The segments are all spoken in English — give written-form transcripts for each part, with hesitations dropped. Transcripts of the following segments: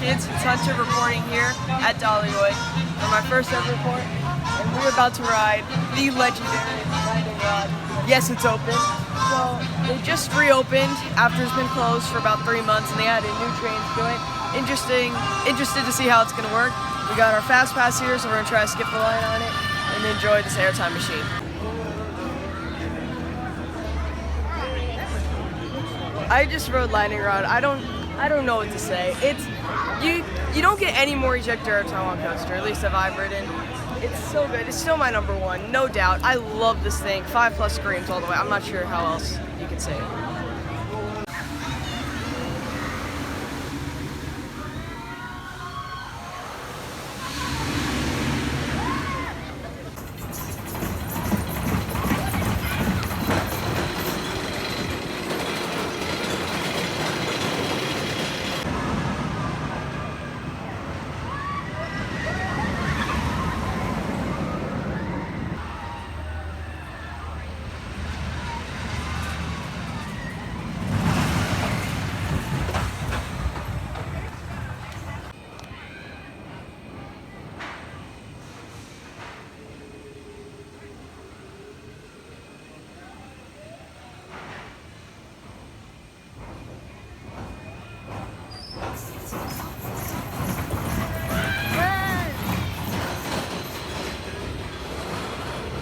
Kids. It's Hunter reporting here at Dollywood for my first ever report, and we're about to ride the legendary landing rod. Yes, it's open. So they just reopened after it's been closed for about 3 months, and they added new trains to it. Interested to see how it's going to work. We got our fast pass here, so we're going to try to skip the line on it and enjoy this airtime machine. I just rode lightning rod. I don't know what to say. It's you don't get any more ejector airtime on coaster. At least I've ridden. It's so good. It's still my number one, no doubt. I love this thing. 5+ screams all the way. I'm not sure how else you can say it.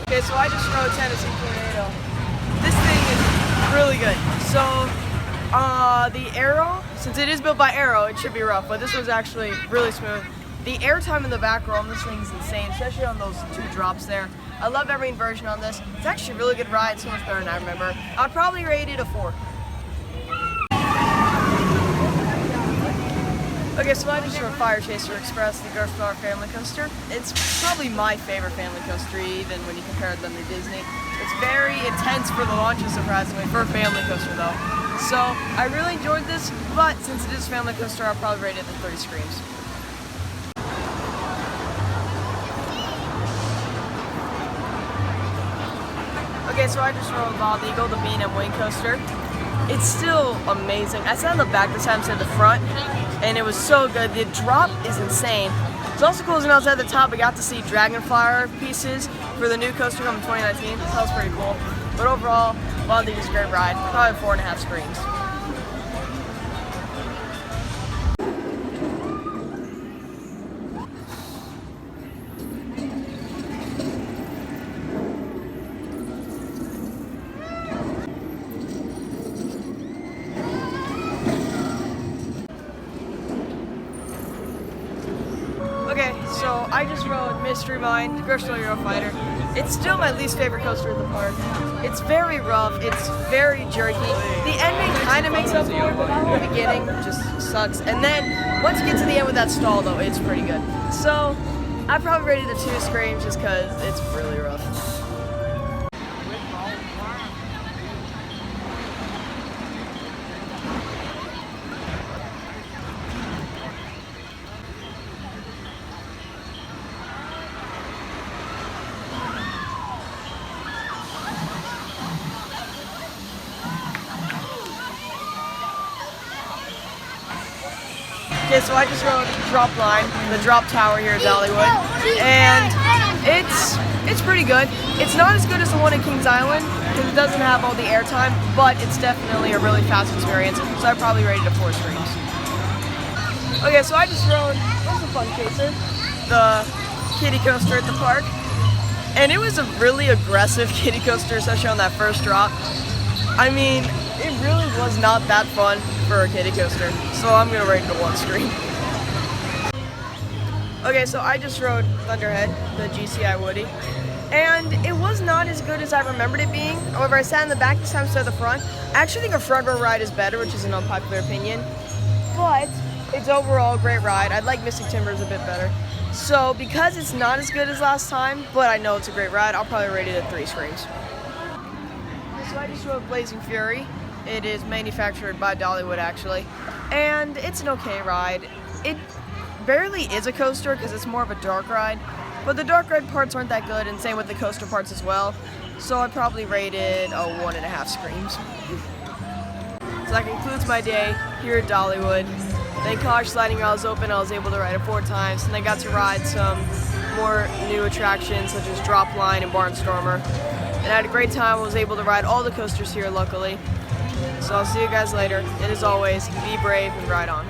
Okay, so I just rode Tennessee Tornado. This thing is really good. So, the Arrow, since it is built by Arrow, it should be rough, but this was actually really smooth. The airtime in the back row on this thing is insane, especially on those 2 drops there. I love every inversion on this. It's actually a really good ride, so much better than I remember. I'd probably rate it a 4. Okay, so I just rode Fire Chaser Express, the Garth Star family coaster. It's probably my favorite family coaster, even when you compare them to Disney. It's very intense for the launches, surprisingly, for a family coaster though. So, I really enjoyed this, but since it is a family coaster, I'll probably rate it at 30 screams. Okay, so I just rode Bald Eagle, the B&M Wing coaster. It's still amazing. I sat in the back this time instead of the front, and it was so good. The drop is insane. It's also cool as when I was at the top, I got to see Dragonflyer pieces for the new coaster coming in 2019. So that was pretty cool. But overall, Bald Eagle's a great ride. Probably 4.5 screens. Okay, so I just rode Mystery Mine, Grocery Eurofighter. It's still my least favorite coaster in the park. It's very rough, it's very jerky. The ending kind of makes up for it, but the beginning just sucks. And then, once you get to the end with that stall though, it's pretty good. So, I probably rated it 2 screams just because it's really rough. Okay, so I just rode Drop Line, the drop tower here at Dollywood, and it's pretty good. It's not as good as the one at Kings Island, because it doesn't have all the airtime, but it's definitely a really fast experience, so I probably rated it 4 screens. Okay, so I just rode, what's the Fun Chaser, the kiddie coaster at the park, and it was a really aggressive kiddie coaster, especially on that first drop. I mean, it really was not that fun for a kiddie coaster, so I'm going to rate it a 1 screen. Okay, so I just rode Thunderhead, the GCI Woody, and it was not as good as I remembered it being. However, I sat in the back this time instead of the front. I actually think a front row ride is better, which is an unpopular opinion, but it's overall a great ride. I like Mystic Timbers a bit better. So, because it's not as good as last time, but I know it's a great ride, I'll probably rate it at 3 screens. So I just rode Blazing Fury. It is manufactured by Dollywood, actually, and it's an okay ride. It barely is a coaster because it's more of a dark ride, but the dark ride parts aren't that good, and same with the coaster parts as well. So I'd probably rate it 1.5 screens. So that concludes my day here at Dollywood. Then college sliding while I was open, I was able to ride it 4 times, and I got to ride some more new attractions such as Drop Line and Barnstormer. And I had a great time. I was able to ride all the coasters here luckily. So I'll see you guys later, and as always, be brave and ride on.